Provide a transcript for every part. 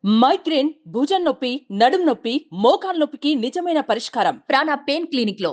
Migraine, భుజం నొప్పి, నడుం నొప్పి, మోకాలు నొప్పికి నిజమైన పరిష్కారం ప్రాణ పెయిన్ క్లినిక్ లో.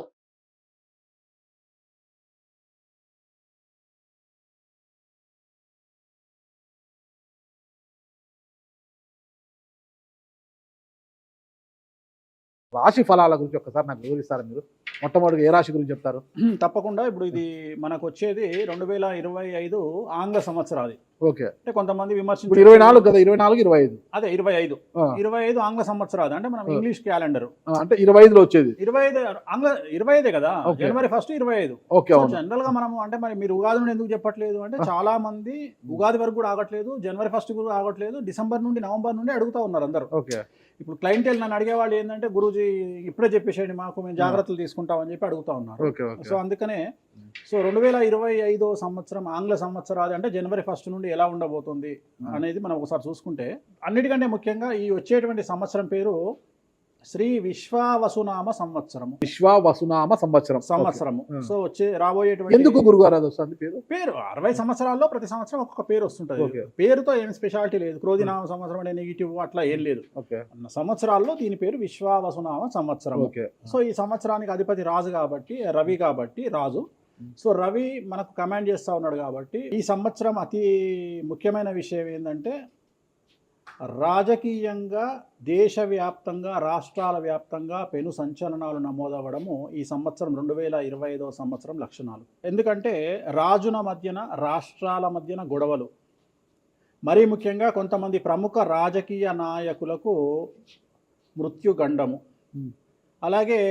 రాశి ఫలాల గురించి ఒక్కసారి నాకు వివరిస్తారా మీరు? మొట్టమొదటిగా ఏ రాశి గురించి చెప్తారు? తప్పకుండా. ఇప్పుడు ఇది మనకు వచ్చేది 2025 ఆంగ్ల సంవత్సరాది. ఓకే. అంటే కొంతమంది ఇప్పుడు విమర్శించారు 24 కదా, 24, 25. అదే 25 ఆంగ్ల సంవత్సరాది అంటే మనం ఇంగ్లీష్ క్యాలెండర్ అంటే 25లో వచ్చేది 25 ఆంగ్ల 25 కదా. Okay. జనవరి 1 25. ఓకే. అవును. జనరల్ గా మనము అంటే మరి మీరు ఉగాది నుండి ఎందుకు చెప్పట్లేదు అంటే చాలా మంది ఉగాది వరకు కూడా ఆగట్లేదు, జనవరి 1 కూడా ఆగట్లేదు, డిసెంబర్ నుండి నవంబర్ నుండి అడుగుతా ఉన్నారు అందరూ. ఓకే. ఇప్పుడు క్లయింటెల్ నన్ను అడిగే వాళ్ళు ఏంటంటే గురూజీ ఇప్పుడే చెప్పేసేయండి మాకు, మేము జాగ్రత్తలు తీసుకుంటామని చెప్పి అడుగుతా ఉన్నారు. ఓకే. ఓకే. సో అందుకనే 2025 సంవత్సరం ఆంగ్ల సంవత్సరాది అంటే జనవరి 1 నుండి ఎలా ఉండబోతుంది అనేది మనం ఒకసారి చూసుకుంటే, అన్నిటికంటే ముఖ్యంగా ఈ వచ్చేటువంటి సంవత్సరం పేరు శ్రీ విశ్వావసునామ సంవత్సరము. విశ్వావసునామ సంవత్సరం. సో వచ్చే రాబోయేటువంటి ఎందుకు గురుగారు అది వస్తుంది పేరు 60 సంవత్సరాల్లో ప్రతి సంవత్సరం ఒక్కొక్క పేరు వస్తుంటది. Okay. పేరుతో ఏం స్పెషాలిటీ లేదు. క్రోధినామ సంవత్సరం అనే నెగిటివ్ అట్లా ఏం లేదు. ఓకే. సంవత్సరాల్లో దీని పేరు విశ్వావసునామ సంవత్సరం. ఓకే. సో ఈ సంవత్సరానికి అధిపతి రాజు కాబట్టి, రవి కాబట్టి రాజు. సో రవి మనకు కమాండ్ చేస్తూ ఉన్నాడు కాబట్టి ఈ సంవత్సరం అతి ముఖ్యమైన విషయం ఏంటంటే రాజకీయంగా దేశవ్యాప్తంగా రాష్ట్రాల వ్యాప్తంగా పెను సంచలనాలు నమోదవ్వడము ఈ సంవత్సరం 2025 సంవత్సరం లక్షణాలు. ఎందుకంటే రాజుల మధ్యన రాష్ట్రాల మధ్యన గొడవలు, మరీ ముఖ్యంగా కొంతమంది ప్రముఖ రాజకీయ నాయకులకు మృత్యుగండము, అలాగే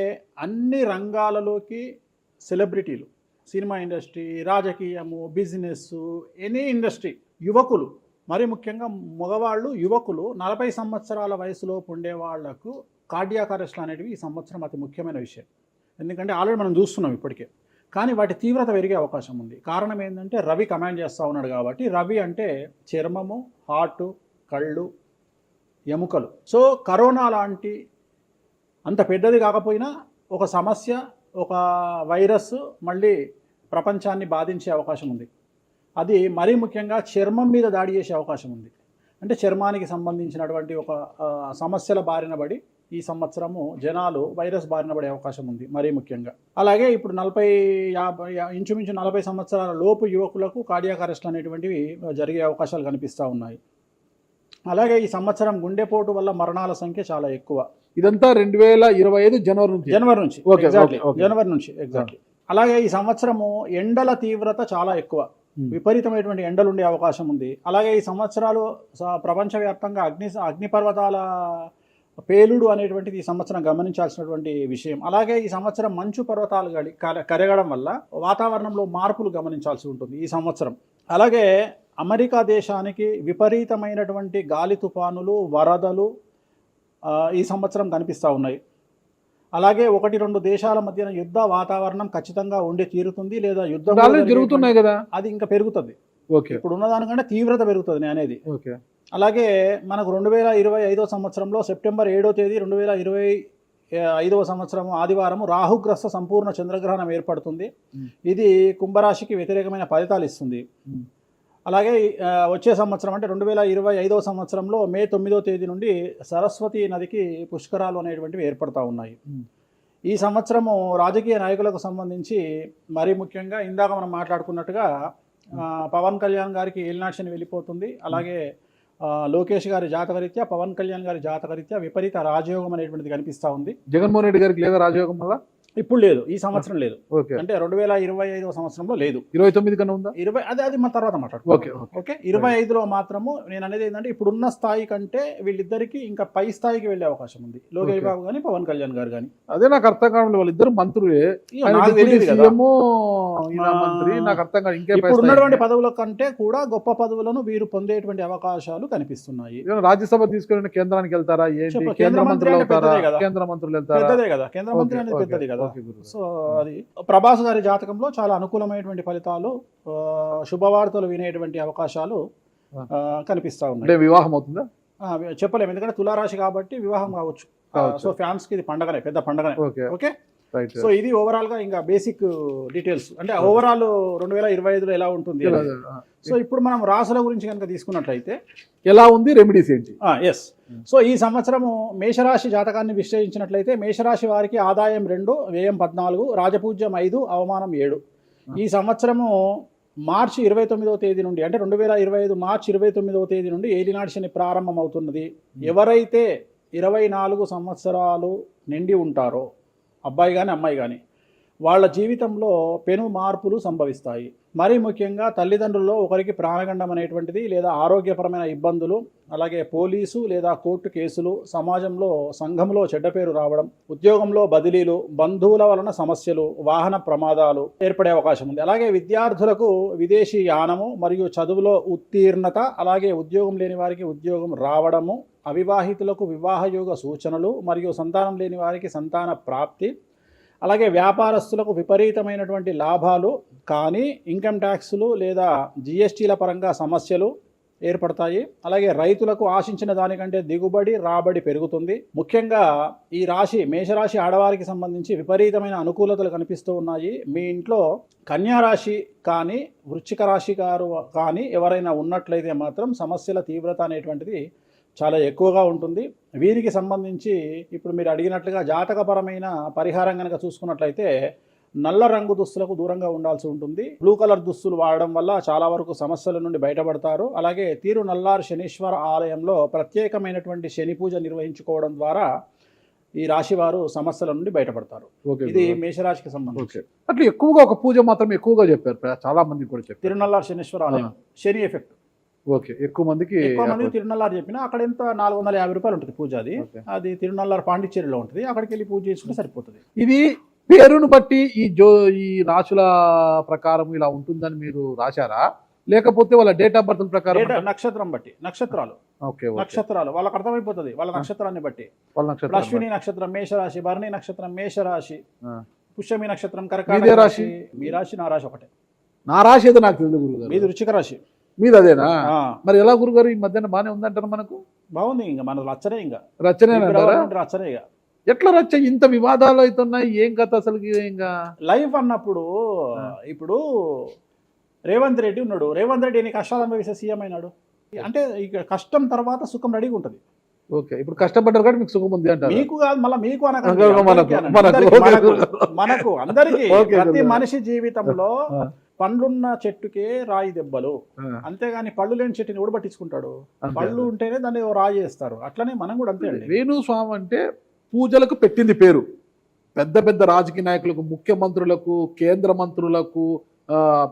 అన్ని రంగాలలోకి సెలబ్రిటీలు, సినిమా ఇండస్ట్రీ, రాజకీయము, బిజినెస్, ఎనీ ఇండస్ట్రీ, యువకులు, మరి ముఖ్యంగా మగవాళ్ళు యువకులు 40 సంవత్సరాల వయసులో ఉండే వాళ్లకు కార్డియాక్ అరెస్ట్లు అనేటివి ఈ సంవత్సరం అతి ముఖ్యమైన విషయం. ఎందుకంటే ఆల్రెడీ మనం చూస్తున్నాం ఇప్పటికే, కానీ వాటి తీవ్రత పెరిగే అవకాశం ఉంది. కారణం ఏంటంటే రవి కమాండ్ చేస్తూ ఉన్నాడు కాబట్టి. రవి అంటే చర్మము, హార్ట్, కళ్ళు, ఎముకలు. సో కరోనా లాంటి అంత పెద్దది కాకపోయినా ఒక సమస్య, ఒక వైరస్ మళ్ళీ ప్రపంచాన్ని బాధించే అవకాశం ఉంది. అది మరీ ముఖ్యంగా చర్మం మీద దాడి చేసే అవకాశం ఉంది. అంటే చర్మానికి సంబంధించినటువంటి ఒక సమస్యల బారిన పడి ఈ సంవత్సరము జనాలు వైరస్ బారిన పడే అవకాశం ఉంది మరీ ముఖ్యంగా. అలాగే ఇప్పుడు ఇంచుమించు 40 సంవత్సరాల లోపు యువకులకు కార్డియాక్ అరెస్ట్ అనేటువంటివి జరిగే అవకాశాలు కనిపిస్తూ ఉన్నాయి. అలాగే ఈ సంవత్సరం గుండెపోటు వల్ల మరణాల సంఖ్య చాలా ఎక్కువ. ఇదంతా 2025 జనవరి నుంచి. జనవరి నుంచి ఎగ్జాక్ట్లీ. అలాగే ఈ సంవత్సరము ఎండల తీవ్రత చాలా ఎక్కువ, విపరీతమైనటువంటి ఎండలు ఉండే అవకాశం ఉంది. అలాగే ఈ సంవత్సరాలు ప్రపంచవ్యాప్తంగా అగ్నిపర్వతాల పేలుడు అనేటువంటిది ఈ సంవత్సరం గమనించాల్సినటువంటి విషయం. అలాగే ఈ సంవత్సరం మంచు పర్వతాలు కరగడం వల్ల వాతావరణంలో మార్పులు గమనించాల్సి ఉంటుంది ఈ సంవత్సరం. అలాగే అమెరికా దేశానికి విపరీతమైనటువంటి గాలి తుఫానులు, వరదలు ఈ సంవత్సరం కనిపిస్తూ ఉన్నాయి. అలాగే 1-2 దేశాల మధ్యన యుద్ధ వాతావరణం ఖచ్చితంగా ఉండి తీరుతుంది, లేదా యుద్ధం జరుగుతున్నాయి కదా, అది ఇంకా పెరుగుతుంది. ఓకే. ఇప్పుడు ఉన్నదానికంటే తీవ్రత పెరుగుతుంది అనేది. ఓకే. అలాగే మనకు 2025 సంవత్సరంలో సెప్టెంబర్ 7వ తేదీ 2025 సంవత్సరం ఆదివారం రాహుగ్రస్త సంపూర్ణ చంద్రగ్రహణం ఏర్పడుతుంది. ఇది కుంభరాశికి వ్యతిరేకమైన ఫలితాలు ఇస్తుంది. అలాగే వచ్చే సంవత్సరం అంటే 2025 సంవత్సరంలో మే 9వ తేదీ నుండి సరస్వతి నదికి పుష్కరాలు అనేటువంటివి ఏర్పడతా ఉన్నాయి. ఈ సంవత్సరము రాజకీయ నాయకులకు సంబంధించి మరీ ముఖ్యంగా ఇందాక మనం మాట్లాడుకున్నట్టుగా పవన్ కళ్యాణ్ గారికి ఏలినాటి వెళ్ళిపోతుంది. అలాగే లోకేష్ గారి జాతకరీత్యా, పవన్ కళ్యాణ్ గారి జాతకరీత్యా విపరీత రాజయోగం అనేటువంటిది కనిపిస్తూ ఉంది. జగన్మోహన్ రెడ్డి గారికి లేదా రాజయోగం వల్ల? ఇప్పుడు లేదు, ఈ సంవత్సరం లేదు. అంటే 2025 సంవత్సరంలో లేదు. 29 కన్నా ఉందా? అది మన తర్వాత మాట్లాడుకో. ఓకే. 25లో మాత్రము నేను అనేది ఏంటంటే ఇప్పుడున్న స్థాయి కంటే వీళ్ళిద్దరికి ఇంకా పై స్థాయికి వెళ్ళే అవకాశం ఉంది, లోకేష్ బాబు కానీ పవన్ కళ్యాణ్ గారు కానీ. అదే నాకు అర్థం కావడం, వాళ్ళిద్దరు మంత్రులే, నాకు అర్థం కాదు. ఇప్పుడు ఉన్నటువంటి పదవుల కంటే కూడా గొప్ప పదవులను వీరు పొందేటువంటి అవకాశాలు కనిపిస్తున్నాయి. రాజ్యసభ తీసుకుని కేంద్రానికి వెళ్తారా? కేంద్ర మంత్రులు పెద్దదే కదా, కేంద్ర మంత్రి అనేది పెద్దది కదా. సో అది ప్రభాస్ గారి జాతకంలో చాలా అనుకూలమైనటువంటి ఫలితాలు, శుభవార్తలు వినేటువంటి అవకాశాలు కనిపిస్తా ఉన్నాయి. వివాహం అవుతుందా చెప్పలేము, ఎందుకంటే తులారాశి కాబట్టి వివాహం కావచ్చు. సో ఫ్యాన్స్ కి ఇది పండగనే, పెద్ద పండగనే. ఓకే. రైట్ సో ఇది ఓవరాల్ గా ఇంకా బేసిక్ డీటెయిల్స్ అంటే ఓవరాల్ 2025లో ఎలా ఉంటుంది అనేది. సో ఇప్పుడు మనం రాసుల గురించి కనుక తీసుకున్నట్లయితే ఎలా ఉంది, రెమెడీస్ ఏంటి? ఎస్. సో ఈ సంవత్సరము మేషరాశి జాతకాన్ని విశ్లేషించినట్లయితే మేషరాశి వారికి ఆదాయం 2, వ్యయం 14, రాజపూజ్యం 5, అవమానం 7. ఈ సంవత్సరము మార్చి 29వ తేదీ నుండి అంటే 2025 మార్చి 29వ తేదీ నుండి ఏలినాటి శని ప్రారంభం అవుతున్నది. ఎవరైతే 24 సంవత్సరాలు నిండి ఉంటారో అబ్బాయి కానీ అమ్మాయి కానీ వాళ్ళ జీవితంలో పెను మార్పులు సంభవిస్తాయి. మరీ ముఖ్యంగా తల్లిదండ్రుల్లో ఒకరికి ప్రాణగండం అనేటువంటిది లేదా ఆరోగ్యపరమైన ఇబ్బందులు, అలాగే పోలీసు లేదా కోర్టు కేసులు, సమాజంలో సంఘంలో చెడ్డ పేరు రావడం, ఉద్యోగంలో బదిలీలు, బంధువుల వలన సమస్యలు, వాహన ప్రమాదాలు ఏర్పడే అవకాశం ఉంది. అలాగే విద్యార్థులకు విదేశీ యానము మరియు చదువులో ఉత్తీర్ణత, అలాగే ఉద్యోగం లేని వారికి ఉద్యోగం రావడము, అవివాహితులకు వివాహయోగ సూచనలు మరియు సంతానం లేని వారికి సంతాన ప్రాప్తి, అలాగే వ్యాపారస్తులకు విపరీతమైనటువంటి లాభాలు కానీ ఇన్కమ్ ట్యాక్సులు లేదా జిఎస్టీల పరంగా సమస్యలు ఏర్పడతాయి. అలాగే రైతులకు ఆశించిన దానికంటే దిగుబడి రాబడి పెరుగుతుంది. ముఖ్యంగా ఈ రాశి మేషరాశి ఆడవారికి సంబంధించి విపరీతమైన అనుకూలతలు కనిపిస్తూ ఉన్నాయి. మీ ఇంట్లో కన్యా రాశి కానీ వృశ్చిక రాశి గారు కానీ ఎవరైనా ఉన్నట్లయితే మాత్రం సమస్యల తీవ్రత అనేటువంటిది చాలా ఎక్కువగా ఉంటుంది. వీరికి సంబంధించి ఇప్పుడు మీరు అడిగినట్లుగా జాతకపరమైన పరిహారం కనుక చూసుకున్నట్లయితే నల్ల రంగు దుస్తులకు దూరంగా ఉండాల్సి ఉంటుంది. బ్లూ కలర్ దుస్తులు వాడడం వల్ల చాలా వరకు సమస్యల నుండి బయటపడతారు. అలాగే తీరు నల్లారు శనీశ్వర ఆలయంలో ప్రత్యేకమైనటువంటి శని పూజ నిర్వహించుకోవడం ద్వారా ఈ రాశి వారు సమస్యల నుండి బయటపడతారు. ఇది మేషరాశికి సంబంధించి. అట్లా ఎక్కువగా ఒక పూజ మాత్రం ఎక్కువగా చెప్పారు, చాలా మంది కూడా చెప్పారు. తిరునల్లారు శనీశ్వర ఆలయం, శని ఎఫెక్ట్. ఓకే, ఎక్కువ మందికి తిరునల్లారు చెప్పిన అక్కడ ఎంత 450 రూపాయలు ఉంటుంది పూజ. అది తిరునల్లారు పాండిచ్చేరిలో ఉంటుంది. అక్కడికి వెళ్ళి పూజ చేసుకుంటే సరిపోతుంది. ఇది పేరును బట్టి ఈ రాశుల ప్రకారం ఇలా ఉంటుందని మీరు రాశారా, లేకపోతే వాళ్ళ డేట్ ఆఫ్ బర్త్ ప్రకారం? నక్షత్రం బట్టి, నక్షత్రాలు. ఓకే, నక్షత్రాలు వాళ్ళకి అర్థమైపోతుంది వాళ్ళ నక్షత్రాన్ని బట్టి. అశ్విని నక్షత్రం మేషరాశి, భరణి నక్షత్రం మేషరాశి, పుష్యమి నక్షత్రం కర్కాటక రాశి. మీ రాశి నా రాశి ఒకటే. నా రాశి ఏదో నాకు తెలియదు గురుగారు. మీది వృశ్చిక రాశి. మీది అదేనా? మరి ఎలా గురుగారు ఈ మధ్యన బాగానే ఉందంటారు? మనకు బాగుంది, ఇంకా మన రచ్చనే, ఇంకా రచ్చనే రచ్చనే. ఇక ఎట్లా రచ్చ? ఇంత వివాదాలు అవుతున్నాయి, ఏం కథ అసలు? ఇంకా లైఫ్ అన్నప్పుడు ఇప్పుడు రేవంత్ రెడ్డి ఉన్నాడు. రేవంత్ రెడ్డి ఎన్ని కష్టాలు అనుభవిస్తే సీఎం అయినాడు అంటే ఇక కష్టం తర్వాత సుఖం రెడీగా ఉంటుంది. ఓకే, ఇప్పుడు కష్టపడ్డారు కాబట్టి మీకు సుఖం ఉంది అంటారు. మీకు కాదు, మళ్ళీ మీకు మనకు అందరికీ. ప్రతి మనిషి జీవితంలో పండ్లున్న చెట్టుకే రాయి దెబ్బలు, అంతేగాని పళ్ళు లేని చెట్టుని కూడా పట్టించుకుంటాడు. పళ్ళు ఉంటేనే దాన్ని రాయి చేస్తారు. అట్లనే మనం కూడా అంతే అండి. వేణుస్వామి అంటే పూజలకు పెట్టింది పేరు. పెద్ద పెద్ద రాజకీయ నాయకులకు, ముఖ్యమంత్రులకు, కేంద్ర మంత్రులకు,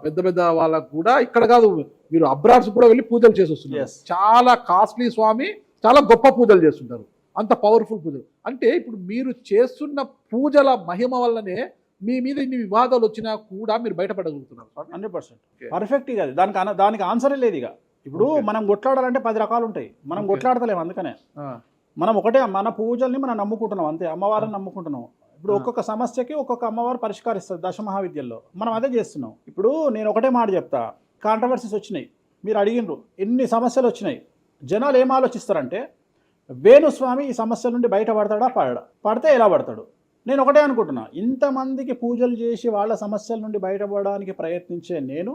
పెద్ద పెద్ద వాళ్ళకు కూడా ఇక్కడ కాదు, మీరు అబ్రాడ్స్ కూడా వెళ్ళి పూజలు చేసి వస్తున్నారు. చాలా కాస్ట్లీ స్వామి, చాలా గొప్ప పూజలు చేస్తుంటారు, అంత పవర్ఫుల్ పూజలు. అంటే ఇప్పుడు మీరు చేస్తున్న పూజల మహిమ వల్లనే మీ మీద ఇన్ని వివాదాలు వచ్చినా కూడా మీరు బయటపడగలుగుతున్నారు. 100% పర్ఫెక్ట్. ఇక దానికి ఆన్సరే లేదు. ఇక ఇప్పుడు మనం కొట్లాడాలంటే 10 రకాలు ఉంటాయి, మనం కొట్లాడతలేము. అందుకనే మనం ఒకటే, మన పూజల్ని మనం నమ్ముకుంటున్నాం అంతే, అమ్మవారిని నమ్ముకుంటున్నాం. ఇప్పుడు ఒక్కొక్క సమస్యకి ఒక్కొక్క అమ్మవారు పరిష్కరిస్తారు దశమహావిద్యల్లో. మనం అదే చేస్తున్నాం. ఇప్పుడు నేను ఒకటే మాట చెప్తా, కాంట్రవర్సీస్ వచ్చినాయి, మీరు అడిగినరు, ఎన్ని సమస్యలు వచ్చినాయి. జనాలు ఏం ఆలోచిస్తారంటే వేణుస్వామి ఈ సమస్యల నుండి బయటపడతాడా, పడితే ఎలా పడతాడు? నేను ఒకటే అనుకుంటున్నా, ఇంతమందికి పూజలు చేసి వాళ్ళ సమస్యల నుండి బయటపడడానికి ప్రయత్నించే నేను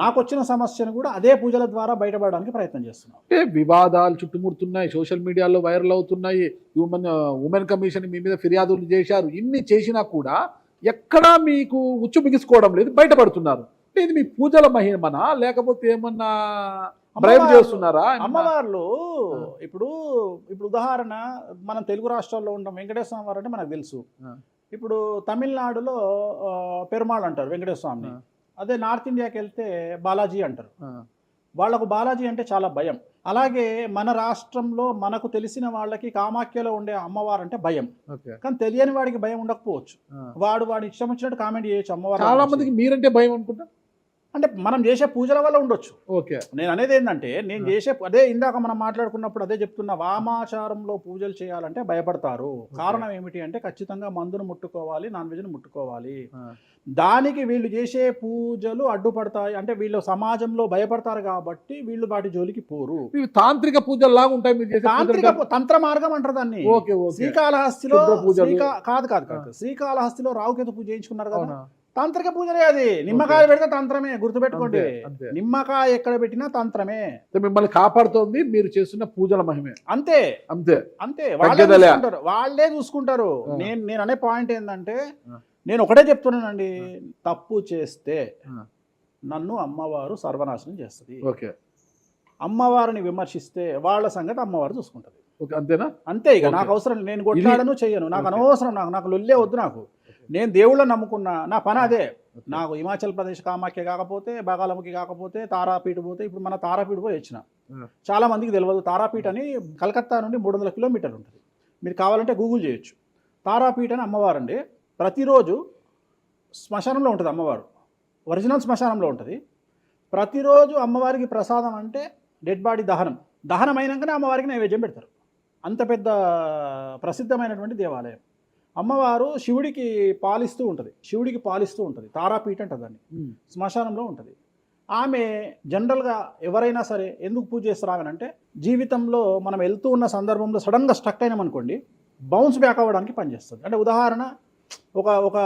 నాకు వచ్చిన సమస్యను కూడా అదే పూజల ద్వారా బయటపడడానికి ప్రయత్నం చేస్తున్నాను. అంటే వివాదాలు చుట్టుముడుతున్నాయి, సోషల్ మీడియాలో వైరల్ అవుతున్నాయి, ఉమెన్ కమిషన్ మీ మీద ఫిర్యాదులు చేశారు. ఇన్ని చేసినా కూడా ఎక్కడా మీకు ఉచ్చు బిగుసుకోవడం లేదు, బయటపడుతున్నారు. అంటే ఇది మీ పూజల మహిమనా, లేకపోతే ఏమన్నా బ్రైబ్ చేస్తున్నారా? అమ్మవార్లు ఇప్పుడు ఉదాహరణ, మనం తెలుగు రాష్ట్రాల్లో ఉంటాం, వెంకటేశ్వర స్వామి వారు అంటే మనకు తెలుసు. ఇప్పుడు తమిళనాడులో పెరుమాళ్ అంటారు వెంకటేశ్వర స్వామిని. అదే నార్త్ ఇండియాకి వెళ్తే బాలాజీ అంటారు. వాళ్లకు బాలాజీ అంటే చాలా భయం. అలాగే మన రాష్ట్రంలో మనకు తెలిసిన వాళ్ళకి కామాఖ్యలో ఉండే అమ్మవారు అంటే భయం. కానీ తెలియని వాడికి భయం ఉండకపోవచ్చు. వాడి ఇష్టం వచ్చినట్టు కామెంట్ చేయొచ్చు అమ్మవారు. చాలా మందికి మీరంటే భయం అనుకుంటా. అంటే మనం చేసే పూజల వల్ల ఉండొచ్చు. ఓకే. నేను అనేది ఏంటంటే నేను చేసే అదే ఇందాక మనం మాట్లాడుకున్నప్పుడు అదే చెప్తున్నా, వామాచారంలో పూజలు చేయాలంటే భయపడతారు. కారణం ఏమిటి అంటే ఖచ్చితంగా మందును ముట్టుకోవాలి, నాన్ వెజ్ను ముట్టుకోవాలి. దానికి వీళ్ళు చేసే పూజలు అడ్డుపడతాయి. అంటే వీళ్ళు సమాజంలో భయపడతారు కాబట్టి వీళ్ళు వాటి జోలికి పోరు. ఇవి తాంత్రిక పూజలు లాగా ఉంటాయి మీరు చేసే తాంత్రిక తంత్ర మార్గం అంటారు దాన్ని. Okay, okay. శ్రీకాళహస్తిలో పూజలు కాదు శ్రీకాళహస్తిలో రావుకేతు పూజ చేయించుకున్నారు కదా, తాంత్రిక పూజలే అది. నిమ్మకాయ పెడితే తంత్రమే, గుర్తుపెట్టుకోండి. నిమ్మకాయ ఎక్కడ పెట్టినా తంత్రమే. మిమ్మల్ని కాపాడుతోంది మీరు చేస్తున్న పూజల మహిమే. అంతే అంతే అంతే వాళ్ళే చూసుకుంటారు. నేను అనే పాయింట్ ఏంటంటే నేను ఒకటే చెప్తున్నానండి, తప్పు చేస్తే నన్ను అమ్మవారు సర్వనాశనం చేస్తుంది. ఓకే. అమ్మవారిని విమర్శిస్తే వాళ్ళ సంగతి అమ్మవారు చూసుకుంటది. అంతేనా? అంతే. ఇక నాకు అవసరం, నేను కొట్లాడను చెయ్యను, నాకు అనవసరం, నాకు లొల్లే వద్దు. నాకు నేను దేవుళ్ళని నమ్ముకున్నా, నా పని అదే. నాకు హిమాచల్ ప్రదేశ్ కామాఖ్య కాకపోతే, బాగాలముఖి కాకపోతే, తారాపీఠ పోతే, ఇప్పుడు మన తారాపీఠ పోయి వచ్చిన. చాలా మందికి తెలియదు తారాపీఠ అని కలకత్తా నుండి 300 కిలోమీటర్లు ఉంటుంది. మీరు కావాలంటే గూగుల్ చేయొచ్చు. తారాపీఠ అని అమ్మవారు అండి. ప్రతిరోజు శ్మశానంలో ఉంటుంది అమ్మవారు, ఒరిజినల్ శ్మశానంలో ఉంటుంది. ప్రతిరోజు అమ్మవారికి ప్రసాదం అంటే డెడ్ బాడీ దహనం అయినాకనే అమ్మవారికి నైవేద్యం పెడతారు. అంత పెద్ద ప్రసిద్ధమైనటువంటి దేవాలయం. అమ్మవారు శివుడికి పాలిస్తూ ఉంటుంది. తారాపీఠ అంటారు దాన్ని. శ్మశానంలో ఉంటుంది. ఆమె జనరల్గా ఎవరైనా సరే ఎందుకు పూజ చేస్తారాగనంటే, జీవితంలో మనం వెళ్తూ ఉన్న సందర్భంలో సడన్గా స్టక్ అయినామనుకోండి, బౌన్స్ బ్యాక్ అవ్వడానికి పనిచేస్తుంది. అంటే ఉదాహరణ, ఒక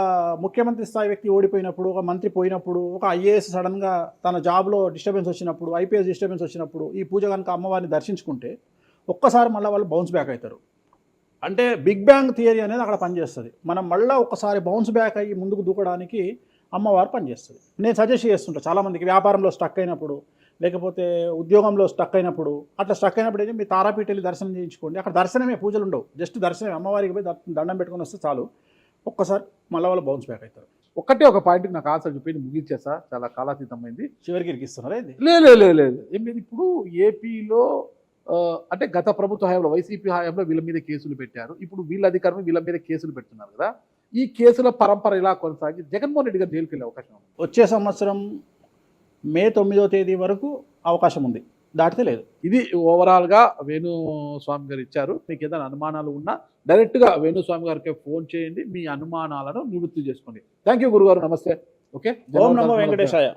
ముఖ్యమంత్రి స్థాయి వ్యక్తి ఓడిపోయినప్పుడు, ఒక మంత్రి పోయినప్పుడు, ఒక ఐఏఎస్ సడన్గా తన జాబ్లో డిస్టర్బెన్స్ వచ్చినప్పుడు, ఐపీఎస్ డిస్టర్బెన్స్ వచ్చినప్పుడు ఈ పూజ కనుక అమ్మవారిని దర్శించుకుంటే ఒక్కసారి మళ్ళీ వాళ్ళు బౌన్స్ బ్యాక్ అవుతారు. అంటే బిగ్ బ్యాంగ్ థియరీ అనేది అక్కడ పనిచేస్తుంది. మనం మళ్ళీ ఒకసారి బౌన్స్ బ్యాక్ అయ్యి ముందుకు దూకడానికి అమ్మవారు పనిచేస్తుంది. నేను సజెస్ట్ చేస్తుంటా చాలామందికి, వ్యాపారంలో స్టక్ అయినప్పుడు, లేకపోతే ఉద్యోగంలో స్టక్ అయినప్పుడు, అట్లా స్టక్ అయినప్పుడు అయితే మీ తారాపీఠ వెళ్ళి దర్శనం చేయించుకోండి. అక్కడ దర్శనమే, పూజలు ఉండవు, జస్ట్ దర్శనమే. అమ్మవారికి పోయి దండం పెట్టుకొని వస్తే చాలు, ఒక్కసారి మళ్ళీ వాళ్ళు బౌన్స్ బ్యాక్ అవుతారు. ఒకటే ఒక పాయింట్ నాకు ఆన్సర్ చెప్పి ముగించేసా, చాలా కాలాతీతమైంది. చివరికి ఇరికిస్తున్నారా ఇది? లేదు. ఇప్పుడు ఏపీలో అంటే గత ప్రభుత్వ హయాంలో, వైసీపీ హయాంలో వీళ్ళ మీద కేసులు పెట్టారు. ఇప్పుడు వీళ్ళ అధికారం వీళ్ళ మీద కేసులు పెడుతున్నారు కదా. ఈ కేసుల పరంపర ఇలా కొనసాగి జగన్మోహన్ రెడ్డి గారు జైలుకి వెళ్ళే అవకాశం ఉంది. వచ్చే సంవత్సరం మే 9వ తేదీ వరకు అవకాశం ఉంది, దాటితే లేదు. ఇది ఓవరాల్గా వేణుస్వామి గారు ఇచ్చారు. మీకు ఏదైనా అనుమానాలు ఉన్నా డైరెక్ట్గా వేణుస్వామి గారికి ఫోన్ చేయండి, మీ అనుమానాలను నివృత్తి చేసుకోండి. థ్యాంక్ యూ గురుగారు, నమస్తే. ఓకే. ఓం నమో వెంకటేశాయ.